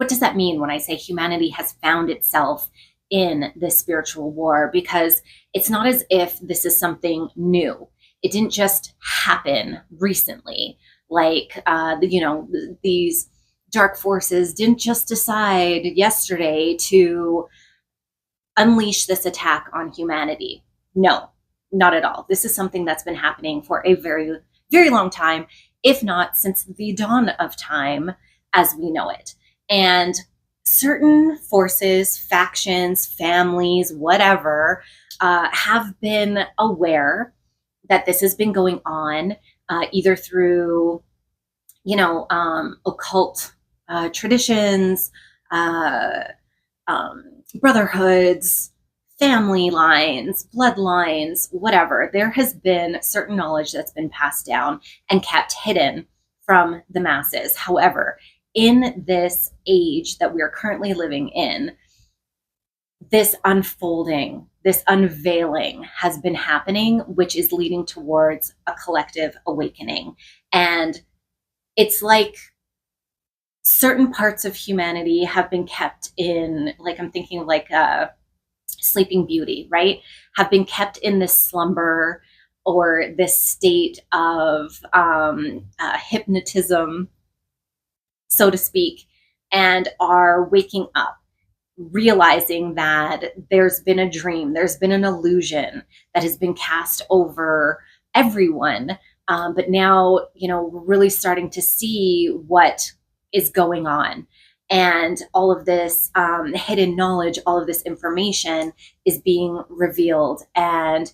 what does that mean when I say humanity has found itself in this spiritual war? Because it's not as if this is something new. It didn't just happen recently. Like, these dark forces didn't just decide yesterday to unleash this attack on humanity. No, not at all. This is something that's been happening for a very, very long time, if not since the dawn of time as we know it. And certain forces, factions, families, whatever, have been aware that this has been going on, either through, occult traditions, uh, brotherhoods, family lines, bloodlines, whatever. There has been certain knowledge that's been passed down and kept hidden from the masses. However, in this age that we are currently living in, this unfolding, this unveiling has been happening, which is leading towards a collective awakening. And it's like certain parts of humanity have been kept in, like, I'm thinking of like Sleeping Beauty, right? Have been kept in this slumber or this state of hypnotism, so to speak, and are waking up, realizing that there's been a dream, there's been an illusion that has been cast over everyone. But now, we're really starting to see what is going on. And all of this hidden knowledge, all of this information is being revealed and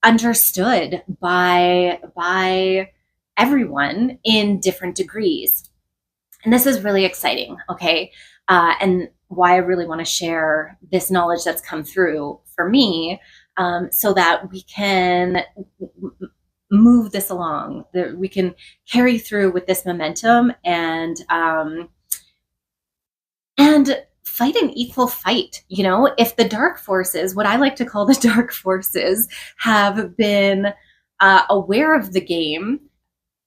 understood by everyone in different degrees. And this is really exciting, okay? And why I really want to share this knowledge that's come through for me, so that we can move this along, that we can carry through with this momentum and fight an equal fight. If the dark forces, what I like to call the dark forces, have been aware of the game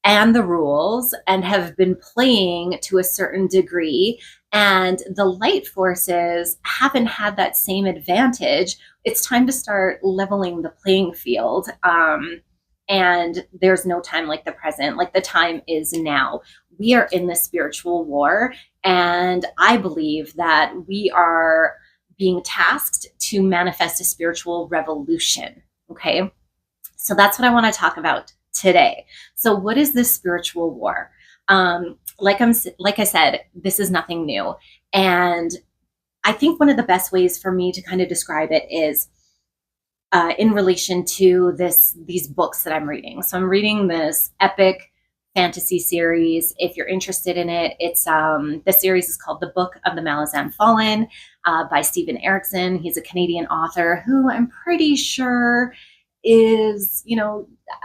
and the rules and have been playing to a certain degree, and the light forces haven't had that same advantage, it's time to start leveling the playing field. And there's no time like the present. Like, the time is now. We are in this spiritual war, and I believe that we are being tasked to manifest a spiritual revolution. Okay, so that's what I want to talk about today. So what is this spiritual war? Like I said, this is nothing new. And I think one of the best ways for me to kind of describe it is in relation to these books that I'm reading. So I'm reading this epic fantasy series. If you're interested in it, it's the series is called The Book of the Malazan Fallen, by Steven Erikson. He's a Canadian author who I'm pretty sure is,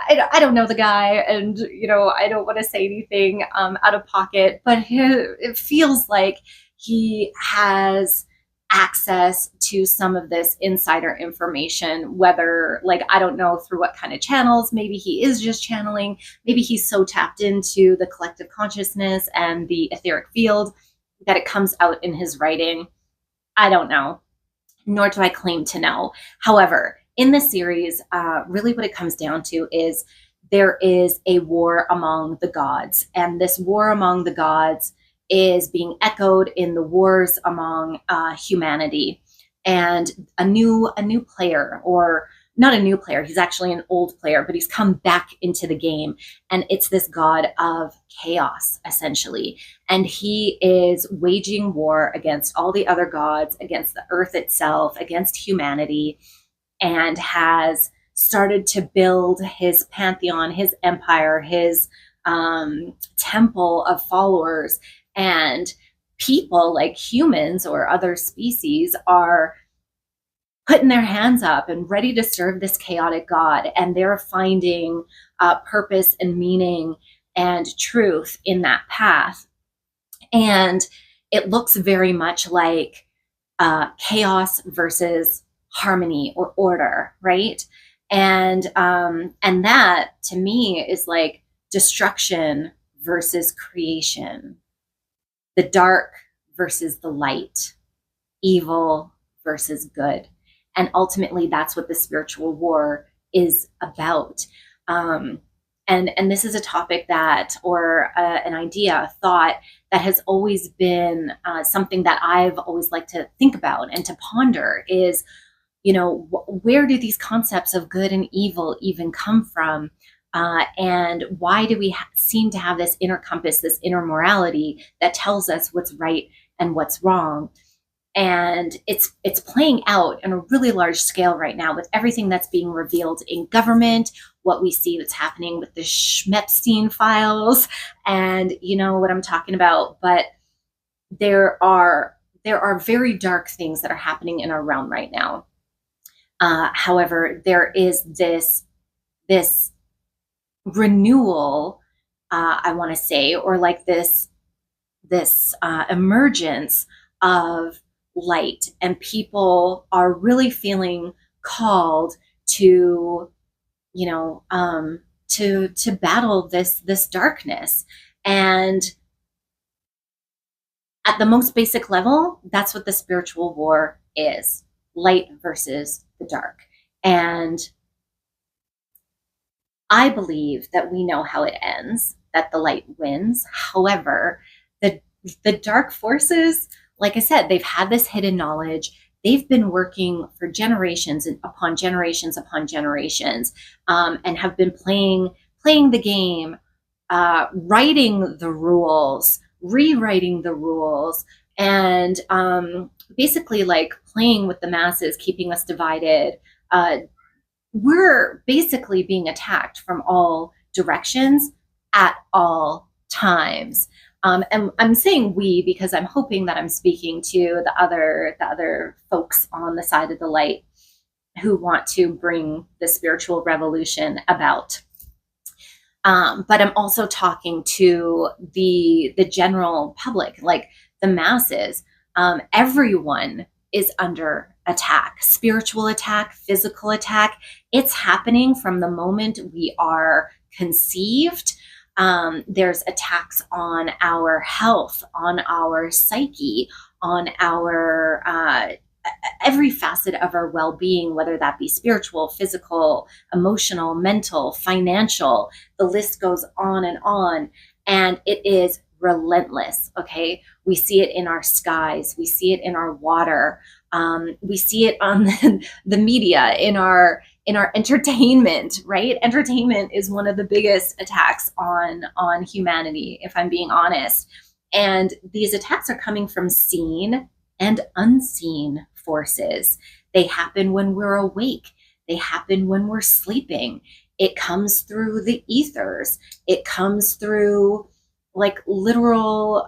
I don't know the guy, and I don't want to say anything out of pocket, but it feels like he has access to some of this insider information, whether, like, I don't know through what kind of channels. Maybe he is just channeling, maybe he's so tapped into the collective consciousness and the etheric field that it comes out in his writing. I don't know, nor do I claim to know. However, in this series, really what it comes down to is there is a war among the gods, and this war among the gods is being echoed in the wars among humanity. And a new player, or not a new player, he's actually an old player, but he's come back into the game, and it's this god of chaos, essentially. And he is waging war against all the other gods, against the earth itself, against humanity, and has started to build his pantheon, his empire, his temple of followers. And people, like humans or other species, are putting their hands up and ready to serve this chaotic god. And they're finding purpose and meaning and truth in that path. And it looks very much like chaos versus harmony or order, right? And that to me is like destruction versus creation, the dark versus the light, evil versus good. And ultimately, that's what the spiritual war is about. And this is a topic that, or an idea, a thought that has always been something that I've always liked to think about and to ponder is, where do these concepts of good and evil even come from? And why do we seem to have this inner compass, this inner morality that tells us what's right and what's wrong? And it's playing out on a really large scale right now with everything that's being revealed in government, what we see that's happening with the Schmepstein files, and you know what I'm talking about. But there are very dark things that are happening in our realm right now. However, there is this renewal, I want to say, or like this emergence of light, and people are really feeling called to, to battle this darkness. And at the most basic level, that's what the spiritual war is: light versus the dark. And I believe that we know how it ends, that the light wins. However, the dark forces, like I said, they've had this hidden knowledge. They've been working for generations upon generations upon generations, and have been playing the game, writing the rules, rewriting the rules, and basically like playing with the masses, keeping us divided. We're basically being attacked from all directions at all times. And I'm saying we because I'm hoping that I'm speaking to the other folks on the side of the light who want to bring the spiritual revolution about. But I'm also talking to the general public, like the masses. Everyone is under attack, spiritual attack, physical attack. It's happening from the moment we are conceived. There's attacks on our health, on our psyche, on our every facet of our well-being, whether that be spiritual, physical, emotional, mental, financial. The list goes on, and it is relentless. Okay, we see it in our skies, we see it in our water, we see it on the media, in our entertainment. Right, entertainment is one of the biggest attacks on humanity, if I'm being honest. And these attacks are coming from seen and unseen forces. They happen when we're awake, they happen when we're sleeping. It comes through the ethers, it comes through like literal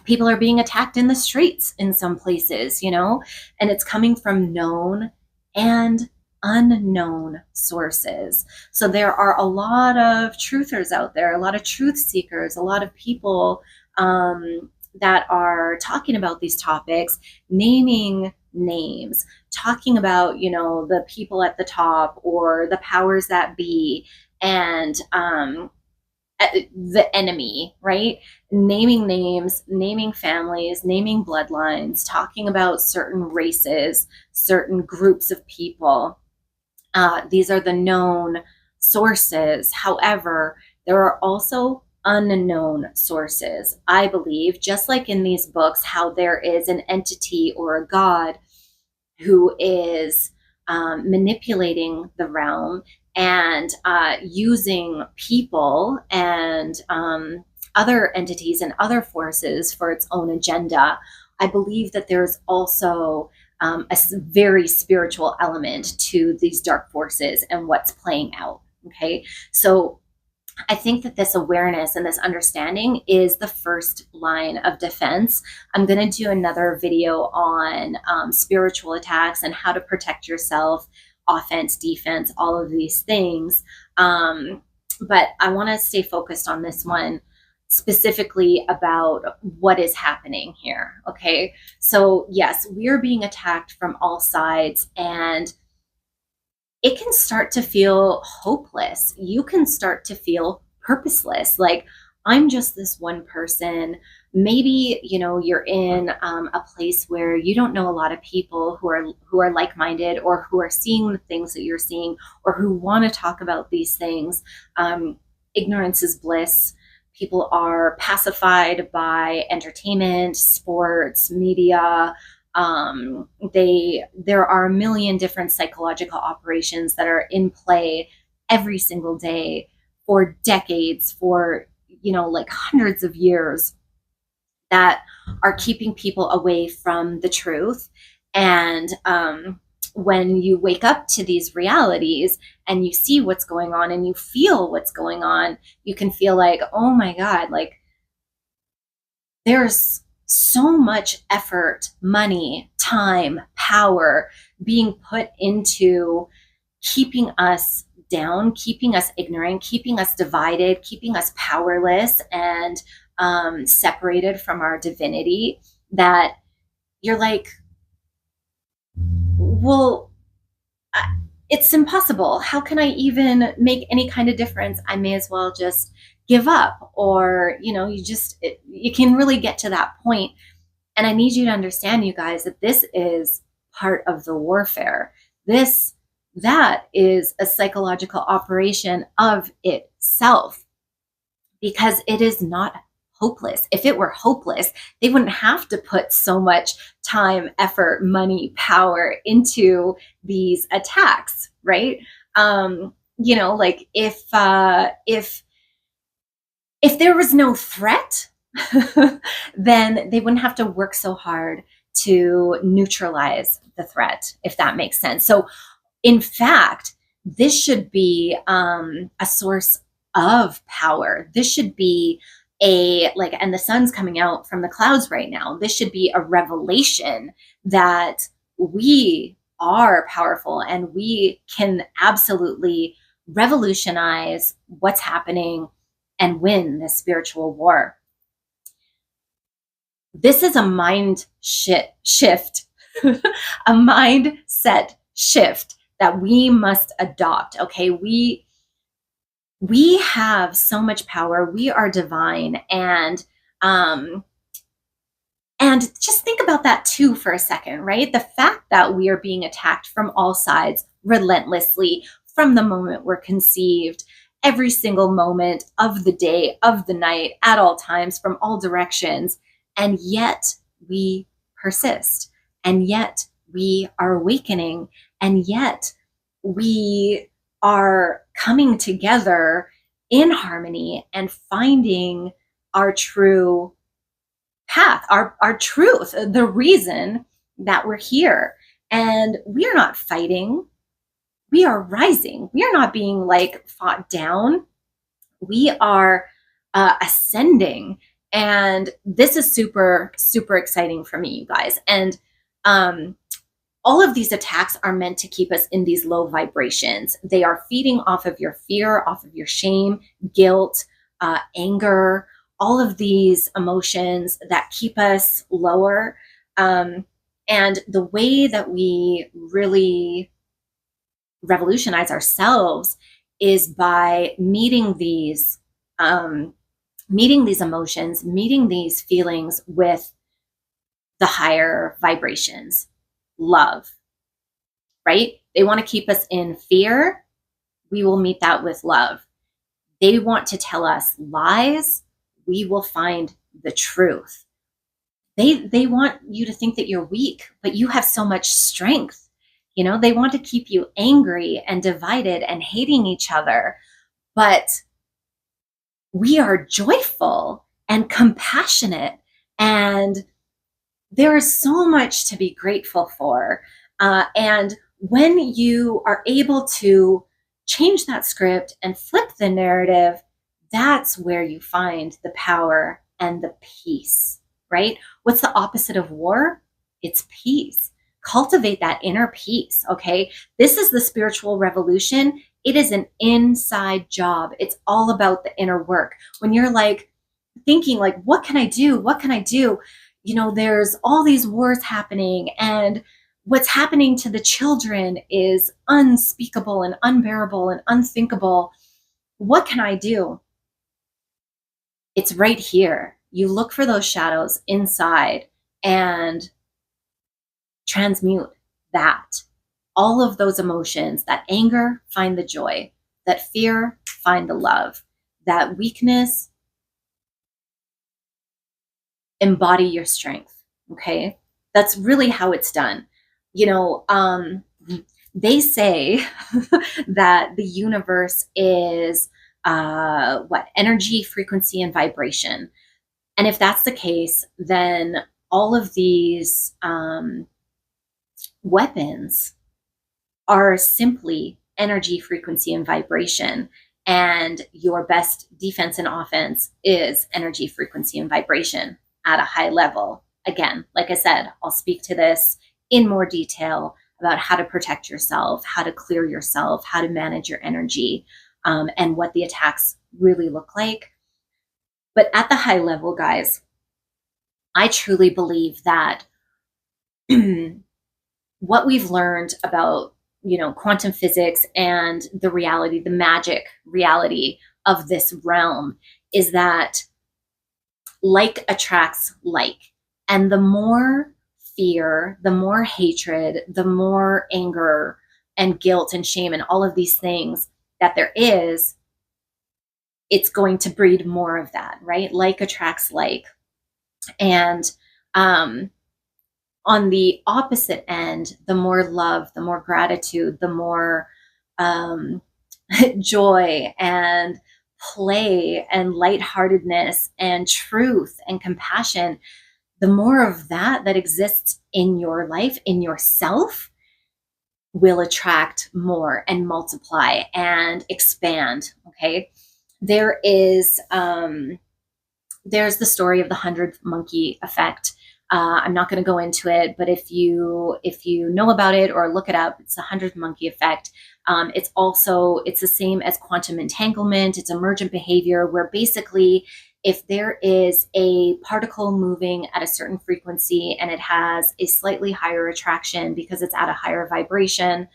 people are being attacked in the streets in some places, and it's coming from known and unknown sources. So there are a lot of truthers out there, a lot of truth seekers, a lot of people that are talking about these topics, naming names, talking about, the people at the top or the powers that be, and the enemy, right? Naming names, naming families, naming bloodlines, talking about certain races, certain groups of people. These are the known sources. However, there are also unknown sources. I believe, just like in these books, how there is an entity or a god who is manipulating the realm and using people and other entities and other forces for its own agenda. I believe that there's also a very spiritual element to these dark forces and what's playing out. Okay, so I think that this awareness and this understanding is the first line of defense. I'm going to do another video on spiritual attacks and how to protect yourself, offense, defense, all of these things. But I want to stay focused on this one specifically about what is happening here. Okay, so yes, we're being attacked from all sides, and it can start to feel hopeless. You can start to feel purposeless. Like, I'm just this one person. maybe, you're in a place where you don't know a lot of people who are like-minded, or who are seeing the things that you're seeing, or who want to talk about these things. Ignorance is bliss. People are pacified by entertainment, sports, media. There are a million different psychological operations that are in play every single day for decades, for like hundreds of years, that are keeping people away from the truth. And when you wake up to these realities and you see what's going on and you feel what's going on, you can feel like, oh my God, like there's so much effort, money, time, power being put into keeping us down, keeping us ignorant, keeping us divided, keeping us powerless and separated from our divinity, that you're like, well, it's impossible. How can I even make any kind of difference? I may as well just give up. Or, you can really get to that point. And I need you to understand, you guys, that this is part of the warfare. That is a psychological operation of itself, because it is not hopeless. If it were hopeless, they wouldn't have to put so much time, effort, money, power into these attacks, right? Like if there was no threat, then they wouldn't have to work so hard to neutralize the threat, if that makes sense. So in fact, this should be a source of power. This should be and the sun's coming out from the clouds right now. This should be a revelation that we are powerful and we can absolutely revolutionize what's happening and win this spiritual war. This is a mind shift, a mindset shift that we must adopt. Okay, we have so much power. We are divine, and just think about that too for a second, right? The fact that we are being attacked from all sides relentlessly from the moment we're conceived, every single moment of the day, of the night, at all times, from all directions, and yet we persist, and yet we are awakening, and yet we are coming together in harmony and finding our true path, our truth, the reason that we're here. And we are not fighting. We are rising. We are not being fought down. We are ascending. And this is super, super exciting for me, you guys. And all of these attacks are meant to keep us in these low vibrations. They are feeding off of your fear, off of your shame, guilt, anger, all of these emotions that keep us lower. And the way that we really revolutionize ourselves is by meeting these emotions, meeting these feelings with the higher vibrations. Love, right? They want to keep us in fear. We will meet that with love. They want to tell us lies. We will find the truth. They want you to think that you're weak, but you have so much strength. They want to keep you angry and divided and hating each other. But we are joyful and compassionate, and there is so much to be grateful for. And when you are able to change that script and flip the narrative, that's where you find the power and the peace, right? What's the opposite of war? It's peace. Cultivate that inner peace, okay? This is the spiritual revolution. It is an inside job. It's all about the inner work. When you're thinking what can I do? What can I do? There's all these wars happening, and what's happening to the children is unspeakable and unbearable and unthinkable. What can I do? It's right here. you look for those shadows inside and transmute that. All of those emotions, that anger, find the joy, that fear, find the love, that weakness, embody your strength. Okay. That's really how it's done. You know, they say that the universe is what energy, frequency, and vibration. And if that's the case, then all of these weapons are simply energy, frequency, and vibration. And your best defense and offense is energy, frequency, and vibration at a high level. Again, like I said, I'll speak to this in more detail about how to protect yourself, how to clear yourself, how to manage your energy, and what the attacks really look like. But at the high level, guys, I truly believe that what we've learned about, you know, quantum physics and the reality, the magic reality of this realm is that like attracts like. And the more fear, the more hatred, the more anger and guilt and shame and all of these things that there is, it's going to breed more of that, right? Like attracts like. And on the opposite end, the more love, the more gratitude, the more joy and play and lightheartedness and truth and compassion, the more of that that exists in your life, in yourself, will attract more and multiply and expand. Okay. There is, there's the story of the 100th monkey effect. I'm not going to go into it, but if you know about it or look it up, it's the 100th monkey effect. It's the same as quantum entanglement. It's emergent behavior, where basically if there is a particle moving at a certain frequency and it has a slightly higher attraction because it's at a higher vibration,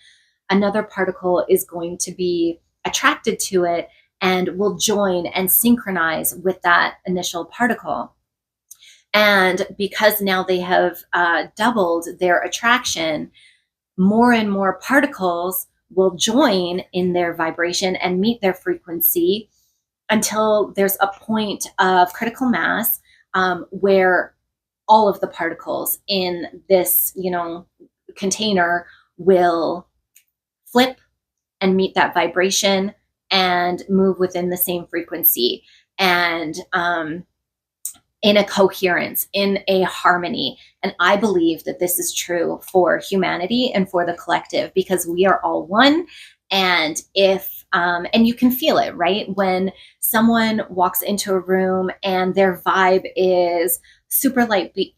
another particle is going to be attracted to it and will join and synchronize with that initial particle. And because now they have doubled their attraction, more and more particles will join in their vibration and meet their frequency until there's a point of critical mass where all of the particles in this, you know, container will flip and meet that vibration and move within the same frequency and in a coherence, in a harmony. And I believe that this is true for humanity and for the collective, because we are all one. And if, and you can feel it, right? When someone walks into a room and their vibe is super upbeat,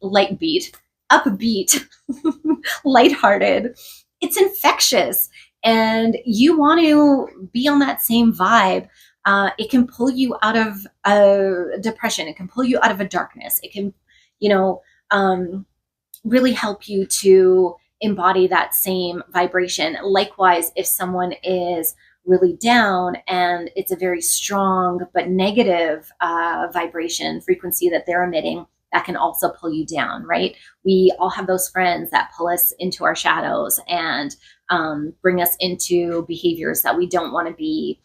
lighthearted, it's infectious. And you want to be on that same vibe. It can pull you out of a depression. It can pull you out of a darkness. It can, you know, really help you to embody that same vibration. Likewise, if someone is really down and it's a very strong but negative vibration frequency that they're emitting, that can also pull you down, right? We all have those friends that pull us into our shadows and bring us into behaviors that we don't want to be,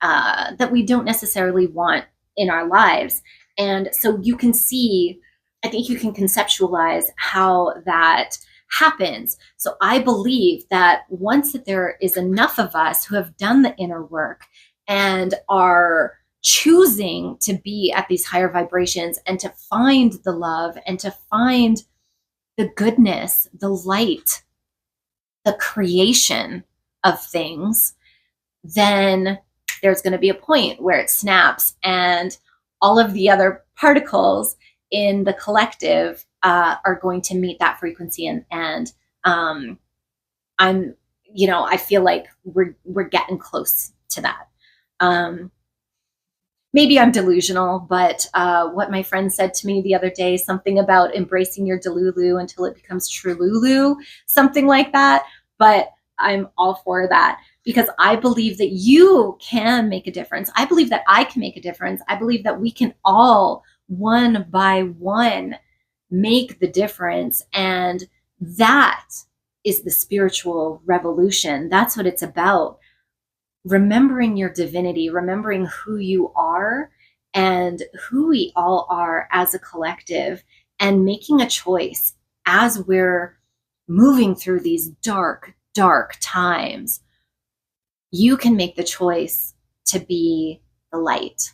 that we don't necessarily want in our lives. And so you can see, I think you can conceptualize how that happens. So I believe that once that there is enough of us who have done the inner work and are choosing to be at these higher vibrations and to find the love and to find the goodness, the light, the creation of things, then there's going to be a point where it snaps and all of the other particles in the collective are going to meet that frequency. And I'm, you know, I feel like we're getting close to that. Maybe I'm delusional, but what my friend said to me the other day, something about embracing your Delulu until it becomes Trululu, something like that. But I'm all for that, because I believe that you can make a difference. I believe that I can make a difference. I believe that we can all one by one make the difference. And that is the spiritual revolution. That's what it's about. Remembering your divinity, remembering who you are and who we all are as a collective, and making a choice as we're moving through these dark, dark times. You can make the choice to be the light.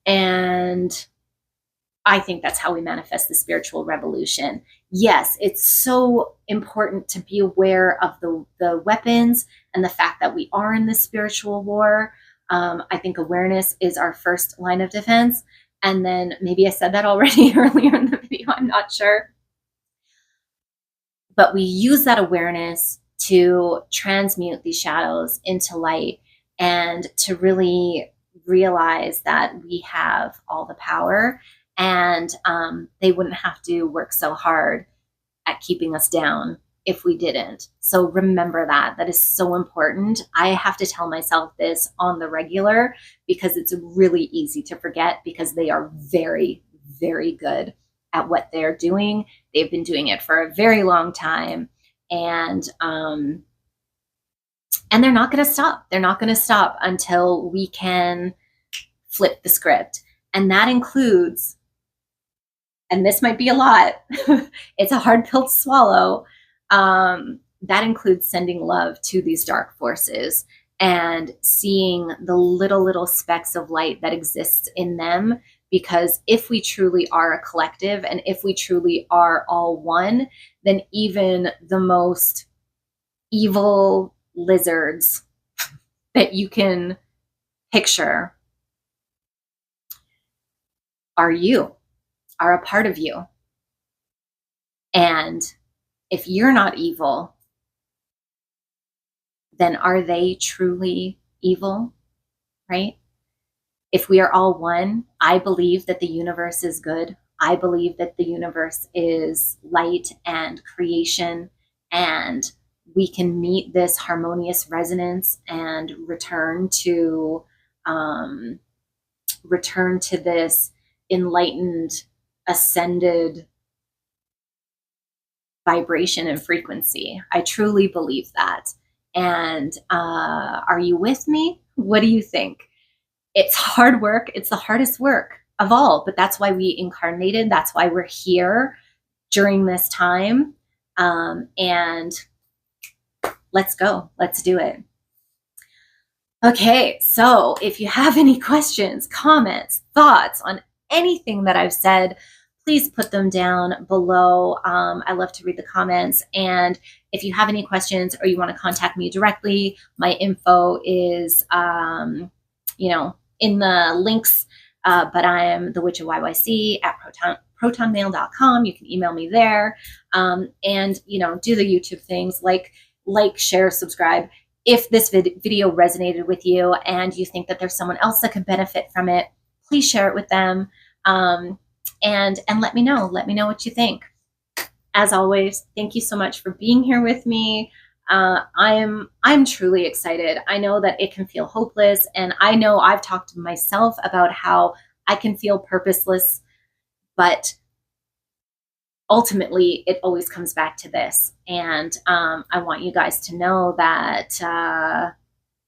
And I think that's how we manifest the spiritual revolution. Yes, it's so important to be aware of the weapons and the fact that we are in this spiritual war. I think awareness is our first line of defense. And then maybe I said that already earlier in the video, I'm not sure. But we use that awareness to transmute these shadows into light and to really realize that we have all the power, and they wouldn't have to work so hard at keeping us down if we didn't. So remember that. That is so important. I have to tell myself this on the regular because it's really easy to forget, because they are very, very good at what they're doing. They've been doing it for a very long time, and they're not going to stop. They're not going to stop until we can flip the script. And that includes, and this might be a lot, it's a hard pill to swallow, that includes sending love to these dark forces and seeing the little specks of light that exists in them. Because if we truly are a collective, and if we truly are all one, then even the most evil lizards that you can picture are a part of you. And if you're not evil, then are they truly evil, right? If we are all one, I believe that the universe is good. I believe that the universe is light and creation, and we can meet this harmonious resonance and return to this enlightened, ascended vibration and frequency. I truly believe that. And are you with me? What do you think? It's hard work. It's the hardest work of all, but that's why we incarnated. That's why we're here during this time. And let's go. Let's do it. Okay, so if you have any questions, comments, thoughts on anything that I've said, please put them down below. I love to read the comments. And if you have any questions or you want to contact me directly, my info is, in the links. But I am the Witch of YYC at protonmail.com. You can email me there. And do the YouTube things like, share, subscribe. If this video resonated with you and you think that there's someone else that could benefit from it, please share it with them. And let me know. Let me know what you think. As always, thank you so much for being here with me. I'm truly excited. I know that it can feel hopeless, and I know I've talked to myself about how I can feel purposeless, but ultimately it always comes back to this. And I want you guys to know that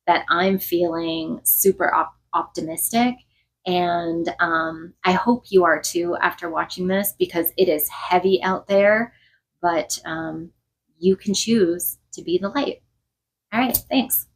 that I'm feeling super optimistic. And I hope you are too after watching this, because it is heavy out there, but you can choose to be the light. All right, thanks.